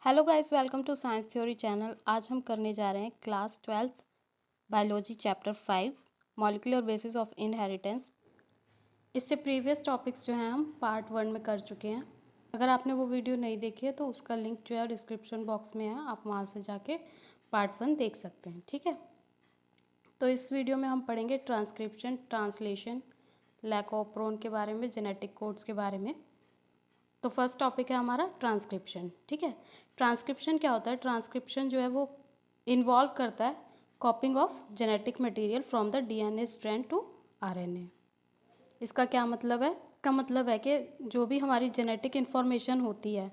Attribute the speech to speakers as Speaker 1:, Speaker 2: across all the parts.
Speaker 1: Hello guys, welcome to science theory channel. आज हम करने जा रहे हैं class 12th biology chapter 5 molecular basis of inheritance. इससे प्रीवियस टॉपिक्स जो हैं हम पार्ट 1 में कर चुके हैं। अगर आपने वो वीडियो नहीं देखी है तो उसका लिंक जो है डिस्क्रिप्शन बॉक्स में है, आप वहाँ से जाके पार्ट 1 देख सकते हैं। ठीक है, तो इस वीडियो में हम पढ़ेंगे transcription, translation, lac operon के बारे में, जेनेटिक कोड्स के बारे में। तो फर्स्ट टॉपिक है हमारा ट्रांसक्रिप्शन। ठीक है, ट्रांसक्रिप्शन क्या होता है? ट्रांसक्रिप्शन जो है वो इन्वॉल्व करता है copying of genetic material from the DNA strand to RNA. इसका क्या मतलब है? इसका मतलब है कि जो भी हमारी जेनेटिक इन्फॉर्मेशन होती है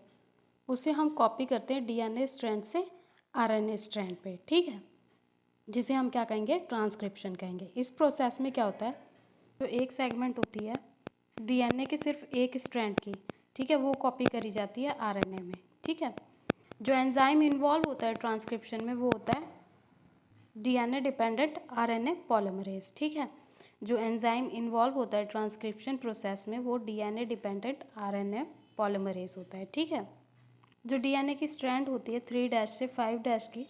Speaker 1: उसे हम कॉपी करते हैं डीएनए स्ट्रैंड से आरएनए स्ट्रैंड पे। ठीक है, जिसे हम क्या कहेंगे? ट्रांसक्रिप्शन कहेंगे। इस प्रोसेस में क्या होता है, जो एक सेगमेंट होती है डीएनए के सिर्फ एक स्ट्रैंड की, ठीक है, वो कॉपी करी जाती है आरएनए में। ठीक है, जो एंजाइम इन्वॉल्व होता है ट्रांसक्रिप्शन में वो होता है डीएनए डिपेंडेंट आरएनए पॉलीमरेज। ठीक है, जो एंजाइम इन्वॉल्व होता है ट्रांसक्रिप्शन प्रोसेस में वो डीएनए डिपेंडेंट आरएनए पॉलीमरेज होता है। ठीक है, जो डीएनए की स्ट्रैंड होती है 3' से 5' की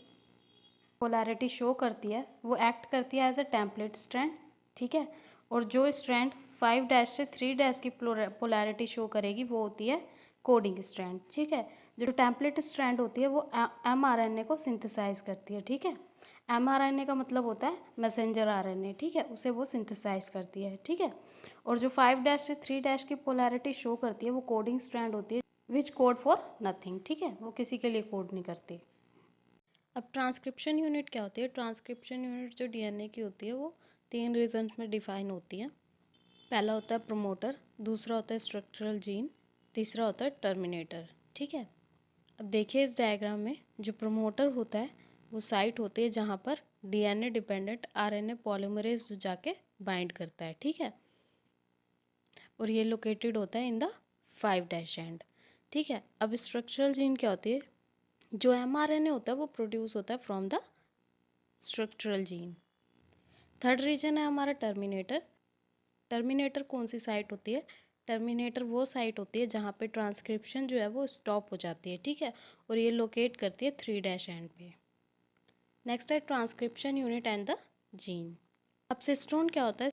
Speaker 1: पोलैरिटी शो करती है, वो एक्ट करती है एज अ टेम्पलेट स्ट्रैंड। ठीक है, और जो स्ट्रैंड 5' से 3' की पोलैरिटी शो करेगी वो होती है कोडिंग स्ट्रैंड। ठीक है, जो टेम्पलेट स्ट्रैंड होती है वो एमआरएनए को सिंथेसाइज करती है। ठीक है, एमआरएनए का मतलब होता है मैसेंजर आरएनए। ठीक है, उसे वो सिंथेसाइज करती है। ठीक है, और जो 5' से 3' की पोलैरिटी शो करती है वो कोडिंग स्ट्रैंड होती है, विच कोड फॉर नथिंग। ठीक है, वो किसी के लिए कोड नहीं करती। अब ट्रांसक्रिप्शन यूनिट क्या होती है? ट्रांसक्रिप्शन यूनिट जो डीएनए की होती है वो 3 रीजन्स में डिफाइन होती है। पहला होता है प्रोमोटर, दूसरा होता है स्ट्रक्चरल जीन, तीसरा होता है टर्मिनेटर। ठीक है, अब देखिए इस डायग्राम में जो प्रोमोटर होता है वो साइट होती है जहाँ पर डीएनए डिपेंडेंट आरएनए पॉलीमरेज जाके बाइंड करता है। ठीक है, और ये लोकेटेड होता है इन द 5' एंड। ठीक है, अब स्ट्रक्चरल जीन क्या होती है? जो एमआरएनए होता है वो प्रोड्यूस होता है from the structural gene. Third region है हमारा टर्मिनेटर। टर्मिनेटर कौन सी साइट होती है? टर्मिनेटर वो साइट होती है जहाँ पे ट्रांसक्रिप्शन जो है वो स्टॉप हो जाती है। ठीक है, और ये लोकेट करती है 3' एंड पे। नेक्स्ट है transcription unit and the gene. अब सिस्ट्रोन क्या होता है?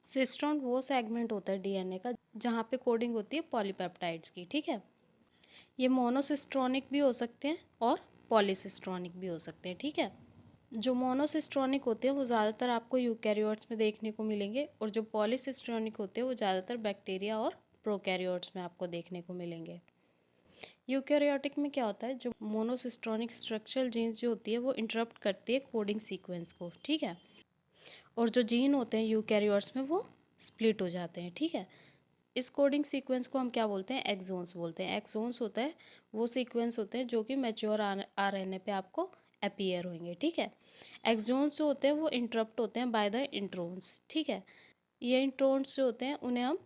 Speaker 1: सिस्ट्रोन वो सेगमेंट होता है डीएनए का जहाँ पे कोडिंग होती है पॉलीपेप्टाइड्स की। ठीक है, ये मोनोसिस्ट्रोनिक भी हो सकते हैं और पॉलीसिस्ट्रोनिक भी हो सकते हैं। ठीक है, जो मोनोसिस्ट्रोनिक होते हैं वो ज़्यादातर आपको यूकैरियोट्स में देखने को मिलेंगे और जो पॉलीसिस्ट्रोनिक होते हैं वो ज़्यादातर बैक्टीरिया और प्रोकैरियोट्स में आपको देखने को मिलेंगे। यूकैरियोटिक में क्या होता है? जो मोनोसिस्ट्रोनिक स्ट्रक्चरल जीन्स जो होती है वो इंटरप्ट करती है कोडिंग सीक्वेंस को। ठीक है, और जो जीन होते हैं यूकैरियोट्स में वो स्प्लिट हो जाते हैं। ठीक है, इस कोडिंग सीक्वेंस को हम क्या बोलते हैं? एक्सोन्स बोलते हैं। एक्सोन्स होता है वो सीक्वेंस होते हैं जो कि मैच्योर आरएनए पे आपको अपीयर होंगे। ठीक है, एक्सोन्स जो होते हैं वो इंटरप्ट होते हैं बाय द इंट्रोन्स। ठीक है, ये इंट्रोन्स जो होते हैं उन्हें हम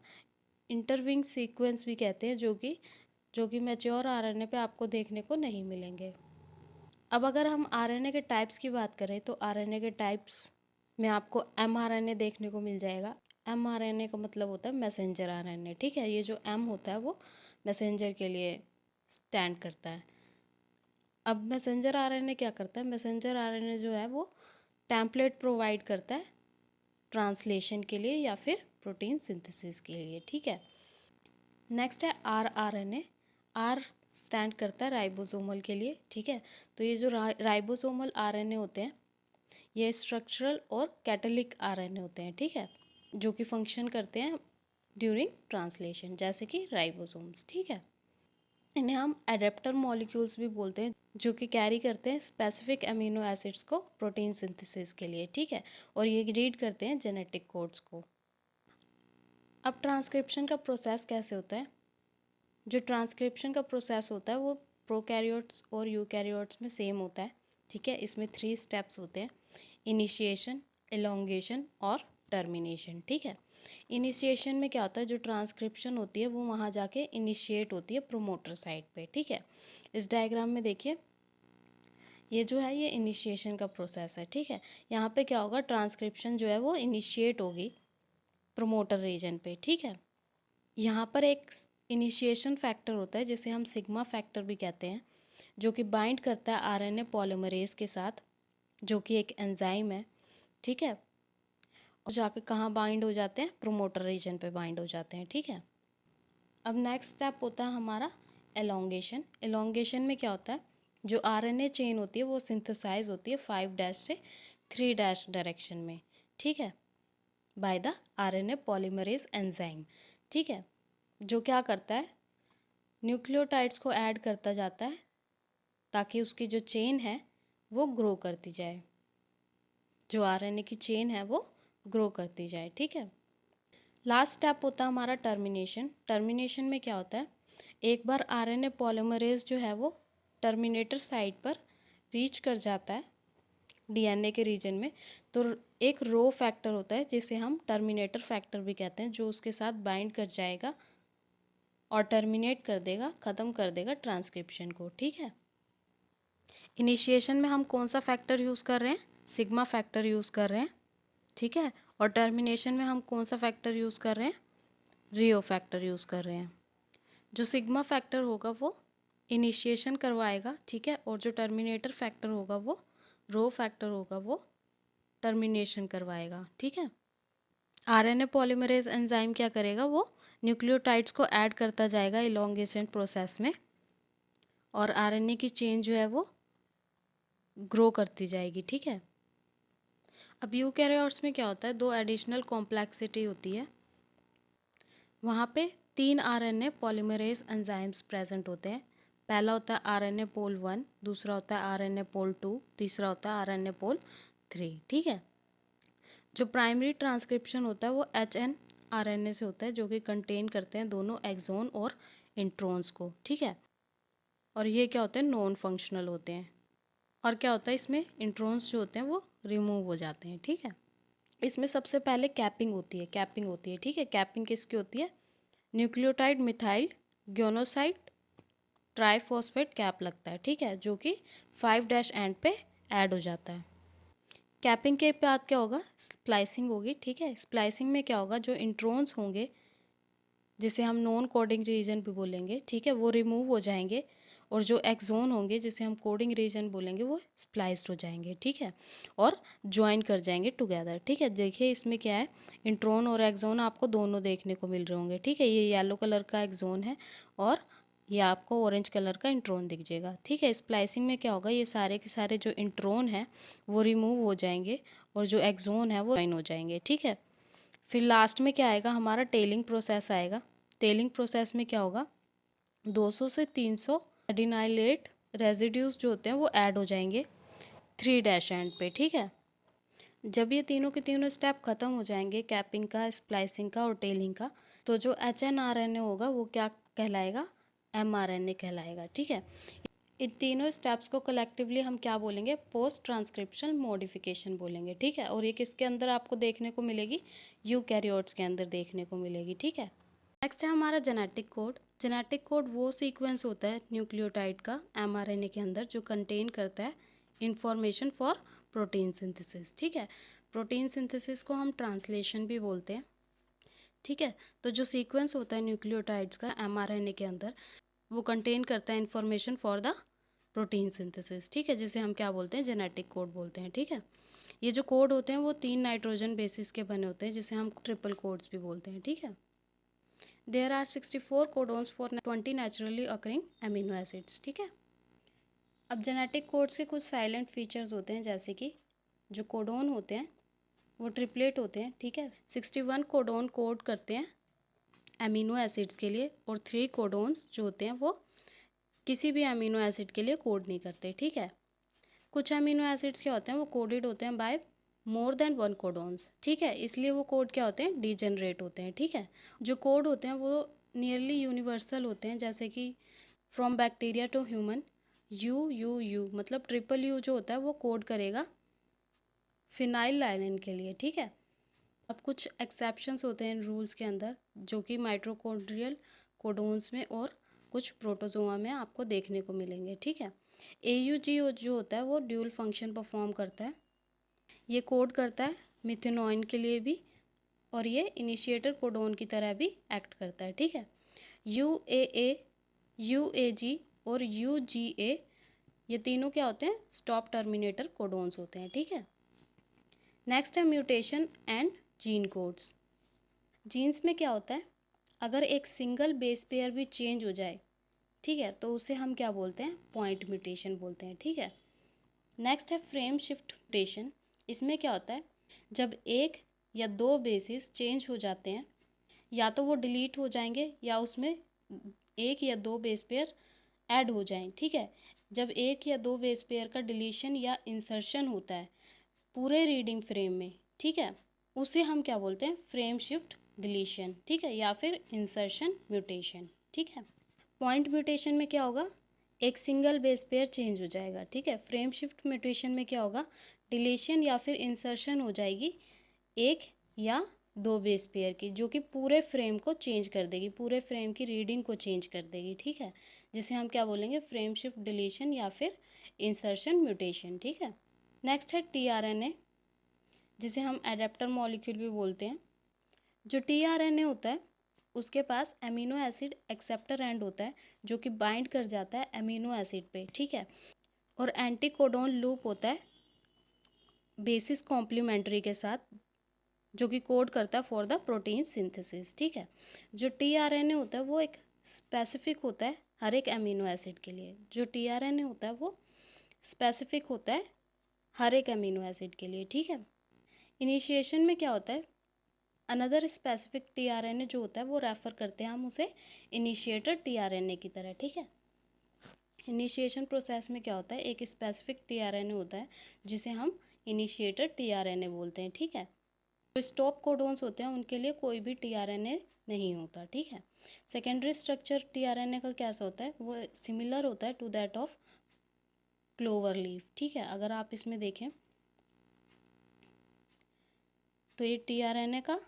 Speaker 1: इंटरविंग सीक्वेंस भी कहते हैं, जो कि मैच्योर आरएनए पे आपको देखने को नहीं मिलेंगे। अब अगर हम आरएनए के टाइप्स की बात करें तो आरएनए के टाइप्स में आपको एमआरएनए देखने को मिल जाएगा। एमआरएनए का मतलब होता है मैसेंजर आरएनए। ठीक है, ये जो एम होता है वो मैसेंजर के लिए स्टैंड करता है। अब मैसेंजर आरएनए क्या करता है? मैसेंजर आरएनए जो है वो टेम्पलेट प्रोवाइड करता है ट्रांसलेशन के लिए या फिर प्रोटीन सिंथेसिस के लिए। ठीक है, नेक्स्ट है आरएनए। आर स्टैंड करता है राइबोसोमल के लिए। ठीक है, तो ये जो राइबोसोमल आरएनए होते हैं ये स्ट्रक्चरल और कैटलिक आरएनए होते हैं। ठीक है, जो कि फंक्शन करते हैं ड्यूरिंग ट्रांसलेशन, जैसे कि राइबोसोम्स। ठीक है, इन्हें हम एडेप्टर मॉलिक्यूल्स भी बोलते हैं जो कि कैरी करते हैं स्पेसिफिक अमीनो एसिड्स को प्रोटीन सिंथेसिस के लिए। ठीक है, और ये रीड करते हैं जेनेटिक कोड्स को। अब ट्रांसक्रिप्शन का प्रोसेस कैसे होता है? जो ट्रांसक्रिप्शन का प्रोसेस होता है वो प्रोकैरियोट्स और यूकैरियोट्स में सेम होता है। ठीक है, इसमें 3 स्टेप्स होते हैं: इनिशिएशन, एलोंगेशन और टर्मिनेशन। ठीक है, इनिशिएशन में क्या होता है? जो ट्रांसक्रिप्शन होती है वो वहाँ जाके इनिशिएट होती है प्रोमोटर साइट पे। ठीक है, इस डायग्राम में देखिए ये जो है ये इनिशिएशन का प्रोसेस है। ठीक है, यहाँ पे क्या होगा? ट्रांसक्रिप्शन जो है वो इनिशिएट होगी प्रोमोटर रीजन पे। ठीक है, यहाँ पर एक इनिशिएशन फैक्टर होता है जिसे हम सिग्मा फैक्टर भी कहते हैं, जो कि बाइंड करता है आरएनए पॉलीमरेज के साथ, जो कि एक एंजाइम है, ठीक है। और जाके कहाँ बाइंड हो जाते हैं, प्रोमोटर रीजन पे बाइंड हो जाते हैं, ठीक है। अब नेक्स्ट स्टेप होता है हमारा एलोंगेशन। एलोंगेशन में क्या होता है, जो आरएनए चेन होती है वो सिंथेसाइज होती है 5' से 3' डायरेक्शन में, ठीक है, by the RNA polymerase enzyme, ठीक है। जो क्या करता है, न्यूक्लियोटाइड्स को ऐड करता जाता है ताकि उसकी जो चेन है वो ग्रो करती जाए, जो आरएनए की चेन है वो ग्रो करती जाए, ठीक है। लास्ट स्टेप होता है हमारा टर्मिनेशन। टर्मिनेशन में क्या होता है, एक बार आरएनए पॉलीमरेज जो है वो टर्मिनेटर साइट पर रीच कर जाता है डीएनए के रीजन में, तो एक रो फैक्टर होता है जिसे हम टर्मिनेटर फैक्टर भी कहते हैं, जो उसके साथ बाइंड कर जाएगा और टर्मिनेट कर देगा, ख़त्म कर देगा ट्रांसक्रिप्शन को, ठीक है। इनिशिएशन में हम कौन सा फैक्टर यूज़ कर रहे हैं, सिग्मा फैक्टर यूज़ कर रहे हैं, ठीक है। और टर्मिनेशन में हम कौन सा फैक्टर यूज़ कर रहे हैं, रियो फैक्टर यूज़ कर रहे हैं। जो सिग्मा फैक्टर होगा वो इनिशिएशन करवाएगा, ठीक है, और जो टर्मिनेटर फैक्टर होगा वो रो फैक्टर होगा, वो टर्मिनेशन करवाएगा, ठीक है। आरएनए पॉलीमरेज एंजाइम क्या करेगा, वो न्यूक्लियोटाइड्स को ऐड करता जाएगा इलोंगेशन प्रोसेस में, और आरएनए की चेन जो है वो ग्रो करती जाएगी, ठीक है। अब यूकैरियोट्स में क्या होता है, दो एडिशनल कॉम्प्लेक्सिटी होती है, वहाँ पे 3 आरएनए पॉलीमरेज एंजाइम्स प्रेजेंट होते हैं। पहला होता है आरएनए पोल 1, दूसरा होता है आरएनए पोल 2, तीसरा होता है आरएनए पोल 3, ठीक है। जो प्राइमरी ट्रांसक्रिप्शन होता है वो एचएन आरएनए से होता है, जो कि कंटेन करते हैं दोनों एक्सोन और इंट्रोन्स को, ठीक है। और ये क्या होते हैं, नॉन फंक्शनल होते हैं। और क्या होता है, इसमें इंट्रोन्स जो होते हैं वो रिमूव हो जाते हैं, ठीक है। इसमें सबसे पहले कैपिंग होती है, ठीक है। कैपिंग किसकी होती है, न्यूक्लियोटाइड मिथाइल ग्योनोसाइड ट्राइफॉस्फेट कैप लगता है, ठीक है, जो कि 5' एंड पे ऐड हो जाता है। कैपिंग के बाद क्या होगा, स्प्लाइसिंग होगी, ठीक है। स्प्लाइसिंग में क्या होगा, जो इंट्रोन्स होंगे जिसे हम नॉन कोडिंग रीजन भी बोलेंगे, ठीक है, वो रिमूव हो जाएंगे, और जो एक्सोन होंगे जिसे हम कोडिंग रीजन बोलेंगे वो स्प्लाइस्ड हो जाएंगे, ठीक है, और ज्वाइन कर जाएंगे टुगेदर, ठीक है। देखिए इसमें क्या है, इंट्रोन और एक्सोन आपको दोनों देखने को मिल रहे होंगे, ठीक है। ये येलो कलर का एक्सोन है और ये आपको ऑरेंज कलर का इंट्रोन दिख जाएगा, ठीक है। स्प्लाइसिंग में क्या होगा, ये सारे के सारे जो इंट्रोन हैं वो रिमूव हो जाएंगे और जो एक्सोन है वो ज्वाइन हो जाएंगे, ठीक है। फिर लास्ट में क्या आएगा, हमारा टेलिंग प्रोसेस आएगा। टेलिंग प्रोसेस में क्या होगा, 200 से 300 एडिनाइलेट रेजिड्यूज जो होते हैं वो ऐड हो जाएंगे 3' एंड पे, ठीक है। जब ये तीनों के तीनों स्टेप खत्म हो जाएंगे, कैपिंग का, स्प्लाइसिंग का और टेलिंग का, तो जो HNRNA होगा वो क्या कहलाएगा, mRNA कहलाएगा, ठीक है। इन तीनों स्टेप्स को कलेक्टिवली हम क्या बोलेंगे, पोस्ट ट्रांसक्रिप्शन मॉडिफिकेशन बोलेंगे, ठीक है। और ये किसके अंदर आपको देखने को मिलेगी, यूकैरियोट्स के अंदर देखने को मिलेगी, ठीक है। नेक्स्ट है हमारा जेनेटिक कोड। जेनेटिक कोड वो सीक्वेंस होता है न्यूक्लियोटाइड का mRNA के अंदर जो कंटेन करता है इंफॉर्मेशन फॉर प्रोटीन सिंथेसिस, ठीक है। प्रोटीन सिंथेसिस को हम ट्रांसलेशन भी बोलते हैं, ठीक है। तो जो सीक्वेंस होता है न्यूक्लियोटाइड्स का mRNA के अंदर वो कंटेन करता है information for the protein synthesis, ठीक है, जिसे हम क्या बोलते हैं, जेनेटिक कोड बोलते हैं, ठीक है। ये जो कोड होते हैं वो 3 नाइट्रोजन बेसिस के बने होते हैं, जिसे हम ट्रिपल कोड्स भी बोलते हैं, ठीक है। There are 64 codons for 20 naturally occurring amino acids, ठीक है। अब जेनेटिक कोड्स के कुछ साइलेंट फीचर्स होते हैं, जैसे कि जो कोडोन होते हैं वो ट्रिपलेट होते हैं, ठीक है। 61 कोडोन कोड करते हैं अमीनो एसिड्स के लिए, और 3 कोडोन्स जो होते हैं वो किसी भी अमीनो एसिड के लिए कोड नहीं करते, ठीक है। कुछ अमीनो एसिड्स क्या होते हैं, वो कोडेड होते हैं बाय मोर देन 1 कोडोन्स, ठीक है, इसलिए वो कोड क्या होते हैं, डीजेनरेट होते हैं, ठीक है। जो कोड होते हैं वो नियरली यूनिवर्सल होते हैं, जैसे कि from bacteria to human, U मतलब ट्रिपल यू जो होता है वो कोड करेगा फिनाइल लाइनिन के लिए, ठीक है। अब कुछ एक्सेप्शंस होते हैं इन रूल्स के अंदर, जो कि माइटोकॉन्ड्रियल कोडोन्स में और कुछ प्रोटोजोआ में आपको देखने को मिलेंगे, ठीक है। AUG जो होता है वो ड्यूल फंक्शन परफॉर्म करता है, ये कोड करता है मिथेनॉइन के लिए भी, और ये इनिशिएटर कोडोन की तरह भी एक्ट करता है, ठीक है। UAA, UAG और UGA ये तीनों क्या होते हैं, स्टॉप टर्मिनेटर कोडोन्स होते हैं, ठीक है। नेक्स्ट है mutation and gene codes. Genes में क्या होता है, अगर एक सिंगल बेस पेयर भी चेंज हो जाए, ठीक है, तो उसे हम क्या बोलते हैं, पॉइंट म्यूटेशन बोलते हैं, ठीक है। नेक्स्ट है फ्रेम शिफ्ट म्यूटेशन। इसमें क्या होता है, जब एक या दो बेसिस चेंज हो जाते हैं, या तो वो डिलीट हो जाएंगे या उसमें एक या दो बेस पेयर ऐड हो जाएं, ठीक है। जब एक या दो बेस पेयर का डिलीशन या इंसर्शन होता है पूरे रीडिंग फ्रेम में, ठीक है, उसे हम क्या बोलते हैं, फ्रेम शिफ्ट डिलीशन, ठीक है, या फिर इंसर्शन म्यूटेशन, ठीक है। पॉइंट म्यूटेशन में क्या होगा, एक सिंगल बेस पेयर चेंज हो जाएगा, ठीक है। फ्रेम शिफ्ट म्यूटेशन में क्या होगा, डिलीशन या फिर इंसर्शन हो जाएगी एक या दो बेस पेयर की, जो कि पूरे फ्रेम को चेंज कर देगी, पूरे फ्रेम की रीडिंग को चेंज कर देगी, ठीक है, जिसे हम क्या बोलेंगे, फ्रेम शिफ्ट डिलीशन या फिर इंसर्शन म्यूटेशन, ठीक है। नेक्स्ट है टीआरएनए, जिसे हम एडेप्टर मॉलिक्यूल भी बोलते हैं। जो टीआरएनए होता है उसके पास अमीनो एसिड एक्सेप्टर एंड होता है, जो कि बाइंड कर जाता है अमीनो एसिड पे, ठीक है। और एंटी कोडोन लूप होता है बेसिस कॉम्प्लीमेंट्री के साथ, जो कि कोड करता है फॉर द प्रोटीन सिंथेसिस, ठीक है। जो टीआरएनए होता है वो एक स्पेसिफिक होता है हर एक अमीनो एसिड के लिए। जो टीआरएनए होता है वो स्पेसिफिक होता है हर एक अमीनो एसिड के लिए, ठीक है। इनिशिएशन में क्या होता है, अनदर स्पेसिफिक टीआरएनए जो होता है वो रेफर करते हैं हम उसे इनिशिएटर टीआरएनए की तरह, ठीक है। इनिशिएशन प्रोसेस में क्या होता है, एक स्पेसिफिक टीआरएनए होता है जिसे हम इनिशिएटर टीआरएनए बोलते हैं, ठीक है। जो स्टॉप कोडोन्स होते हैं उनके लिए कोई भी टीआरएनए नहीं होता, ठीक है। सेकेंडरी स्ट्रक्चर टीआरएनए का कैसा होता है, वो सिमिलर होता है to that of clover leaf, ठीक है। अगर आप इसमें देखें तो ये टीआरएनए का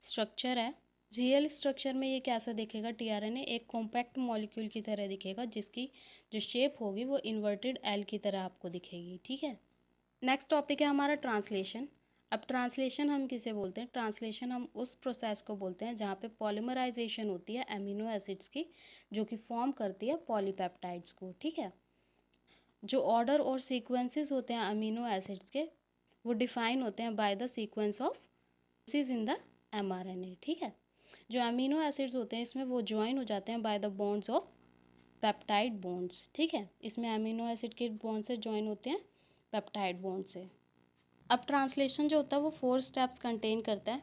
Speaker 1: स्ट्रक्चर है। रियल स्ट्रक्चर में ये कैसा दिखेगा, टीआरएनए एक कॉम्पैक्ट मॉलिक्यूल की तरह दिखेगा, जिसकी जो शेप होगी वो इन्वर्टेड एल की तरह आपको दिखेगी, ठीक है। नेक्स्ट टॉपिक है हमारा ट्रांसलेशन। अब ट्रांसलेशन हम किसे बोलते हैं, ट्रांसलेशन हम उस प्रोसेस को बोलते हैं जहाँ पे पॉलीमराइजेशन होती है अमीनो एसिड्स की, जो कि फॉर्म करती है पॉलीपेप्टाइड्स को, ठीक है। जो ऑर्डर और सीक्वेंसेस होते हैं अमीनो एसिड्स के, वो डिफाइन होते हैं by the sequence of basis in the mRNA, ठीक है। जो अमीनो एसिड्स होते हैं इसमें वो ज्वाइन हो जाते हैं by the bonds of peptide bonds, ठीक है। इसमें अमीनो एसिड के बॉन्ड से ज्वाइन होते हैं पेप्टाइड बॉन्ड से। अब ट्रांसलेशन जो होता है वो 4 स्टेप्स कंटेन करता है।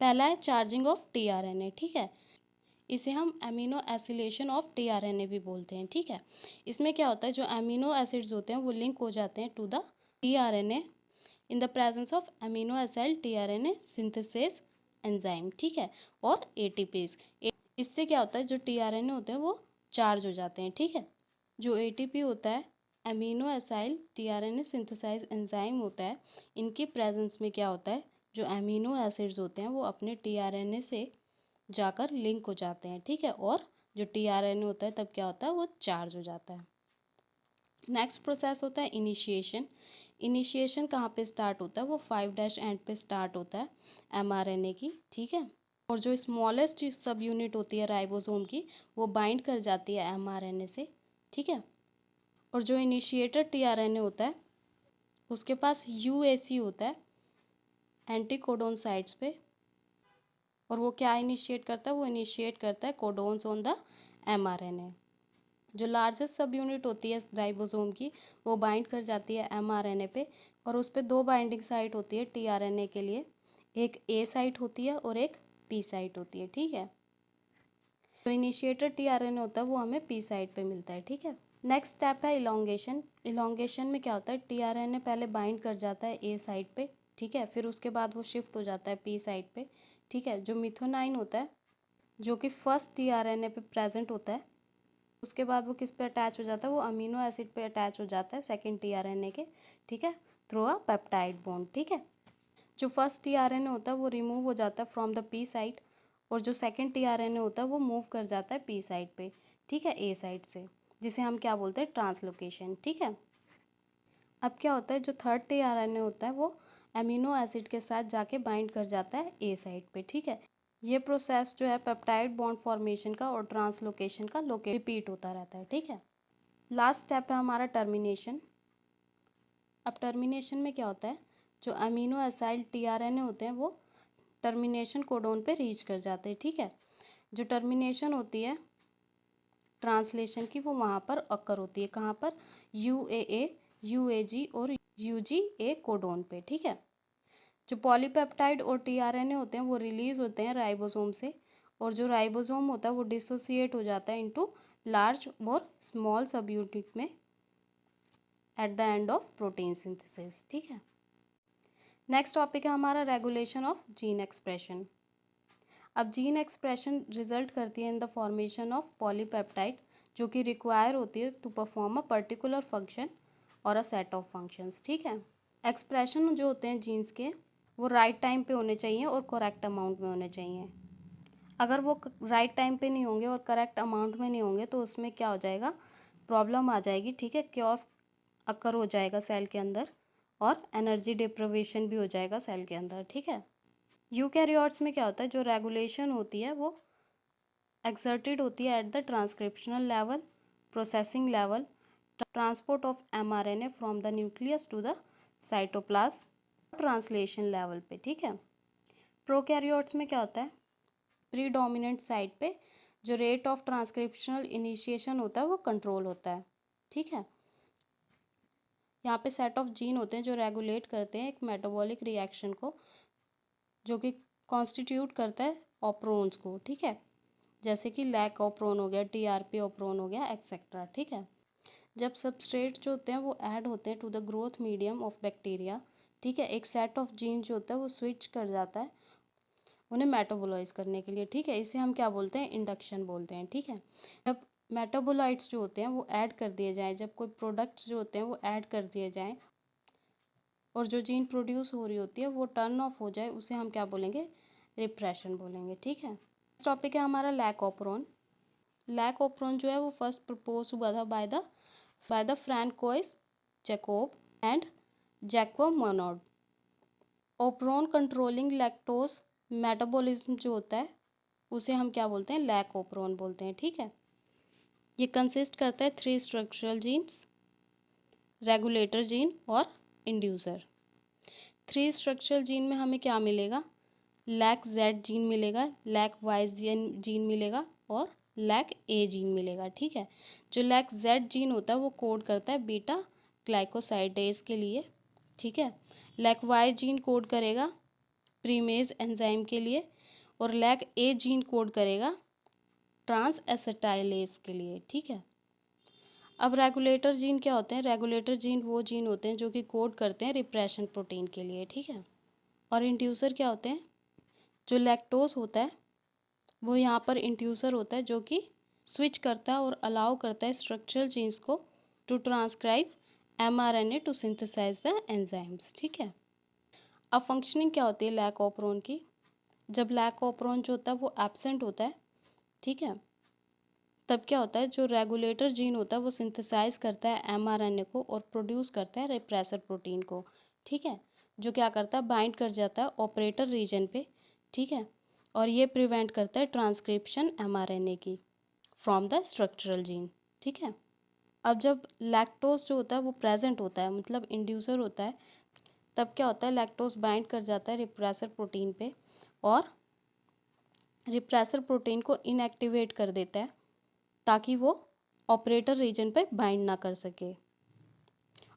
Speaker 1: पहला है चार्जिंग ऑफ टीआरएनए, ठीक है, इसे हम अमीनो एसिलेशन ऑफ टीआरएनए भी बोलते हैं, ठीक है। इसमें क्या होता है, जो अमीनो एसिड्स होते हैं वो लिंक हो जाते हैं to the tRNA in the presence of amino acid tRNA synthesis enzyme, ठीक है, और एटीपीज। इससे क्या होता है, जो टीआरएनए होते हैं वो चार्ज हो जाते हैं, ठीक है। जो एटीपी होता है aminoacyl tRNA synthesize enzyme होता है, इनकी प्रेजेंस में क्या होता है, जो अमीनो एसिड्स होते हैं वो अपने टीआरएनए से जाकर लिंक हो जाते हैं, ठीक है, और जो टीआरएनए होता है तब क्या होता है, वो चार्ज हो जाता है। नेक्स्ट प्रोसेस होता है इनिशिएशन। इनिशिएशन कहाँ पे स्टार्ट होता है, वो 5' एंड पे स्टार्ट होता है एमआरएनए की, ठीक है। और जो स्मॉलेस्ट सब यूनिट होती है राइबोसोम की, वो बाइंड कर जाती है एमआरएनए से, ठीक है। और जो इनिशिएटर टीआरएनए होता है उसके पास यूएसी होता है एंटी कोडोन साइट्स पे, और वो क्या इनिशिएट करता है, वो इनिशिएट करता है कोडोन्स ऑन द एमआरएनए। जो लार्जेस्ट सब यूनिट होती है राइबोसोम की, वो बाइंड कर जाती है एमआरएनए पे, और उस पर 2 बाइंडिंग साइट होती है टीआरएनए के लिए, एक ए साइट होती है और एक पी साइट होती है, ठीक है। जो इनिशिएटर टीआरएनए होता है वो हमें पी साइट पे मिलता है, ठीक है। नेक्स्ट स्टेप है इलॉन्गेशन। इलॉन्गेशन में क्या होता है, टीआरएनए पहले बाइंड कर जाता है ए साइट पे, ठीक है, फिर उसके बाद वो शिफ्ट हो जाता है पी साइट पे, ठीक है। जो मिथोनाइन होता है जो कि फर्स्ट टीआरएनए पे प्रेजेंट होता है, उसके बाद वो किस पे अटैच हो जाता है, वो अमीनो एसिड पे अटैच हो जाता है सेकेंड टीआरएनए के, ठीक है, थ्रू अ पेप्टाइड बॉन्ड, ठीक है। जो फर्स्ट टीआरएनए होता है वो रिमूव हो जाता है फ्रॉम द पी साइट, और जो सेकेंड टीआरएनए होता है वो मूव कर जाता है पी साइट पे, ठीक है, ए साइट से, जिसे हम क्या बोलते हैं, ट्रांसलोकेशन, ठीक है। अब क्या होता है, जो थर्ड टीआरएनए होता है वो अमीनो एसिड के साथ जाके बाइंड कर जाता है ए साइट पे, ठीक है। ये प्रोसेस जो है पेप्टाइड बॉन्ड फॉर्मेशन का और ट्रांसलोकेशन का रिपीट होता रहता है, ठीक है। लास्ट स्टेप है हमारा टर्मिनेशन। अब टर्मिनेशन में क्या होता है, जो अमीनो एसाइड टीआरएनए होते हैं वो टर्मिनेशन कोडोन पे रीच कर जाते हैं, ठीक है। जो टर्मिनेशन होती है ट्रांसलेशन की वो वहाँ पर अकर होती है, कहाँ पर, यूएए, यूएजी और यूजीए कोडोन पे, ठीक है। जो पॉलीपेप्टाइड और टीआरएनए होते हैं वो रिलीज होते हैं राइबोसोम से, और जो राइबोसोम होता है वो डिसोसिएट हो जाता है इनटू लार्ज और स्मॉल सब यूनिट में at the end of protein synthesis, ठीक है। नेक्स्ट टॉपिक है हमारा रेगुलेशन ऑफ जीन एक्सप्रेशन। अब जीन एक्सप्रेशन रिजल्ट करती है in the formation of polypeptide, जो कि रिक्वायर होती है to perform a particular function और अ सेट ऑफ फंक्शंस, ठीक है। एक्सप्रेशन जो होते हैं जीन्स के वो राइट टाइम पे होने चाहिए और करेक्ट अमाउंट में होने चाहिए। अगर वो राइट टाइम पे नहीं होंगे और करेक्ट अमाउंट में नहीं होंगे तो उसमें क्या हो जाएगा, प्रॉब्लम आ जाएगी, ठीक है। क्योस अकर हो जाएगा सेल के अंदर और एनर्जी डिप्रिवेशन भी हो जाएगा सेल के अंदर, ठीक है। यूकैरियोट्स में क्या होता है, जो रेगुलेशन होती है वो एक्सर्टेड होती है at the transcriptional level, processing level, transport of mRNA from the nucleus to the cytoplasm, translation level पे, ठीक है। प्रोकैरियोट्स में क्या होता है, प्रीडोमिनेंट साइट पे जो रेट ऑफ ट्रांसक्रिप्शनल इनिशिएशन होता है वो कंट्रोल होता है, ठीक है। यहाँ पे सेट ऑफ जीन होते हैं जो रेगुलेट करते हैं एक मेटाबॉलिक रिएक्शन को, जो कि कॉन्स्टिट्यूट करता है ऑप्रोन्स को, ठीक है। जैसे कि लैक ऑप्रोन हो गया, टीआरपी ऑप्रोन हो गया, एक्सेट्रा, ठीक है। जब सबस्ट्रेट जो होते हैं वो ऐड होते हैं to the growth medium of bacteria, ठीक है, एक सेट ऑफ जीन जो होता है वो स्विच कर जाता है उन्हें मेटाबोलाइज करने के लिए, ठीक है। इसे हम क्या बोलते हैं, इंडक्शन बोलते हैं, ठीक है। जब मेटाबोलाइट्स जो होते हैं वो ऐड कर दिए जाएँ, जब कोई प्रोडक्ट्स जो होते हैं वो ऐड कर दिए जाएँ और जो जीन प्रोड्यूस हो रही होती है वो टर्न ऑफ हो जाए, उसे हम क्या बोलेंगे, रिप्रेशन बोलेंगे, ठीक है। नेक्स्ट टॉपिक है हमारा लैक ऑप्रोन। लैक ऑप्रोन जो है वो फर्स्ट प्रपोज हुआ था by the Francois Jacob and Jacques Monod. Operon controlling lactose metabolism जो होता है उसे हम क्या बोलते हैं, लैक ओप्रोन बोलते हैं, ठीक है। ये कंसिस्ट करता है 3 स्ट्रक्चरल जीन्स, रेगुलेटर जीन और इंड्यूसर। 3 स्ट्रक्चरल जीन में हमें क्या मिलेगा, लैक जेड जीन मिलेगा, लैक वाई जीन मिलेगा और लैक ए जीन मिलेगा, ठीक है। जो लैक जेड जीन होता है वो कोड करता है बीटा ग्लाइकोसाइडेज के लिए, ठीक है। लैक वाई जीन कोड करेगा प्रीमेज एंजाइम के लिए और लैक ए जीन कोड करेगा ट्रांस एसिटाइलेज के लिए, ठीक है। अब रेगुलेटर जीन क्या होते हैं, रेगुलेटर जीन वो जीन होते हैं जो कि कोड करते हैं रिप्रेशन प्रोटीन के लिए, ठीक है। और इंड्यूसर क्या होते हैं, जो लैक्टोज होता है वो यहाँ पर इंड्यूसर होता है जो कि स्विच करता है और अलाउ करता है स्ट्रक्चरल जीन्स को to transcribe mRNA to synthesize the enzymes, ठीक है। अब फंक्शनिंग क्या होती है लैक ऑप्रोन की, जब लैक ऑप्रोन जो होता है वो एब्सेंट होता है, ठीक है, तब क्या होता है, जो रेगुलेटर जीन होता है वो सिंथेसाइज करता है एमआरएनए को और प्रोड्यूस करता है रिप्रेसर प्रोटीन को, ठीक है, जो क्या करता है, बाइंड कर जाता है ऑपरेटर रीजन पे, ठीक है, और ये प्रिवेंट करता है ट्रांसक्रिप्शन एमआरएनए की फ्रॉम द स्ट्रक्चरल जीन, ठीक है। अब जब लैक्टोज जो होता है वो प्रेजेंट होता है, मतलब इंड्यूसर होता है, तब क्या होता है, लैक्टोज बाइंड कर जाता है रिप्रेसर प्रोटीन पे और रिप्रेसर प्रोटीन को इनएक्टिवेट कर देता है ताकि वो ऑपरेटर रीजन पे बाइंड ना कर सके,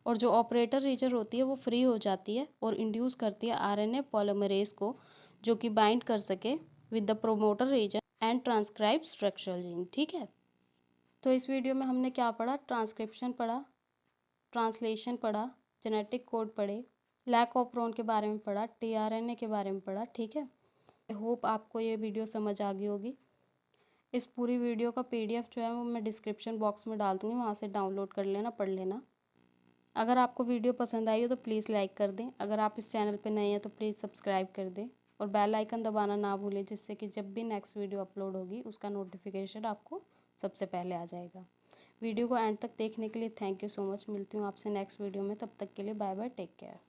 Speaker 1: और जो ऑपरेटर रीजन होती है वो फ्री हो जाती है और इंड्यूस करती है आरएनए पॉलीमरेज को जो कि बाइंड कर सके with the promoter region and transcribe structural gene, ठीक है। तो इस वीडियो में हमने क्या पढ़ा, ट्रांसक्रिप्शन पढ़ा, ट्रांसलेशन पढ़ा, जेनेटिक कोड पढ़े, लैक ऑप्रोन के बारे में पढ़ा, टीआरएनए के बारे में पढ़ा, ठीक है। आई होप आपको ये वीडियो समझ आ गई होगी। इस पूरी वीडियो का पीडीएफ जो है वो मैं डिस्क्रिप्शन बॉक्स में डाल दूँगी, वहाँ से डाउनलोड कर लेना, पढ़ लेना। अगर आपको वीडियो पसंद आई हो तो प्लीज़ लाइक कर दें, अगर आप इस चैनल पे नए हैं तो प्लीज़ सब्सक्राइब कर दें और बेल आइकन दबाना ना भूलें, जिससे कि जब भी नेक्स्ट वीडियो अपलोड होगी उसका नोटिफिकेशन आपको सबसे पहले आ जाएगा। वीडियो को एंड तक देखने के लिए थैंक यू सो मच। मिलती हूँ आपसे नेक्स्ट वीडियो में, तब तक के लिए बाय बाय, टेक केयर।